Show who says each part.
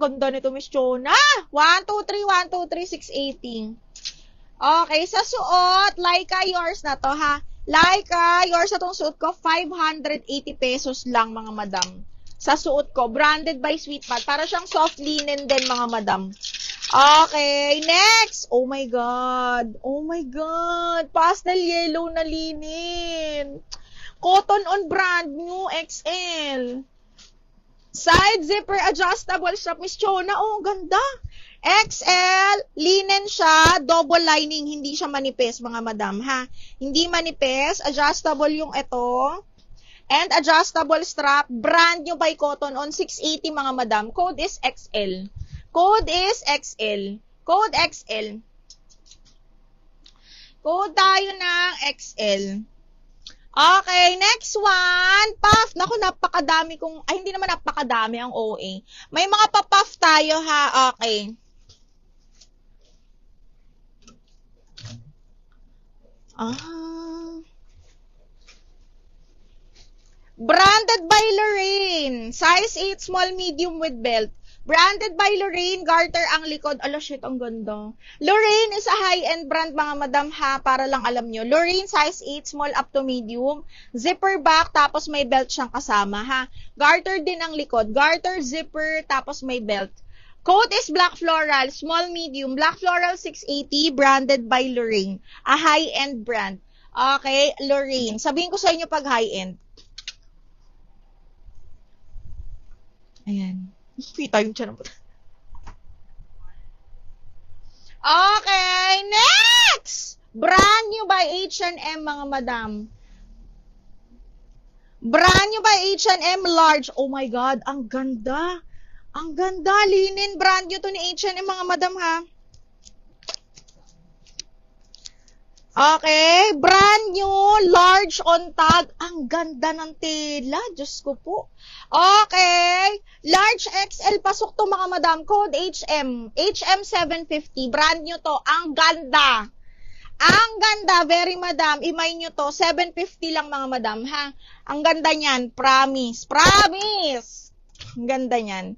Speaker 1: ganda nito, Miss Chona. 1, 2, 3, 1, 2, 3, 680. Okay, sa suot, Laika, yours na to, ha? Laika, yours na tong suot ko, 580 pesos lang, mga madam. Sa suot ko, branded by Sweetpat. Para siyang soft linen din, mga madam. Okay, next. Oh my God. Oh my God. Pastel yellow na linen. Cotton on, brand new, XL. Side zipper adjustable strap, Miss Chona. Oh, ganda. XL, linen siya, double lining, hindi siya manipis, mga madam, ha? Hindi manipis, adjustable yung ito. And adjustable strap, brand new by Cotton on, 680, mga madam. Code is XL. Code is XL. Code XL. Code tayo ng XL. Okay, next one. Puff. Naku, napakadami kong, ay, hindi naman napakadami ang OA. May mga pa-puff tayo, ha? Okay. Branded by Lorraine. Size 8, small, medium with belt. Branded by Lorraine, garter ang likod. Ala, shit, ang ganda. Lorraine is a high-end brand, mga madam, ha, para lang alam nyo. Lorraine, size 8, small up to medium. Zipper back, tapos may belt siyang kasama, ha. Garter din ang likod. Garter, zipper, tapos may belt. Coat is black floral, small, medium. Black floral, 680, branded by Lorraine. A high-end brand. Okay, Lorraine. Sabihin ko sa inyo pag high-end. Ayan. Kita yung tiyan. Okay, next! Brand new by H&M, mga madam. Brand new by H&M, large. Oh my God, ang ganda. Ang ganda, linen. Brand new to ni H&M, mga madam, ha? Okay, brand new, large on tag. Ang ganda ng tela. Diyos ko po. Okay, large XL, pasok to, mga madam. Code HM. HM750. Brand new to. Ang ganda. Ang ganda. Very madam. Imay nyo to. 750 lang, mga madam, ha? Ang ganda niyan. Promise. Promise. Ang ganda niyan.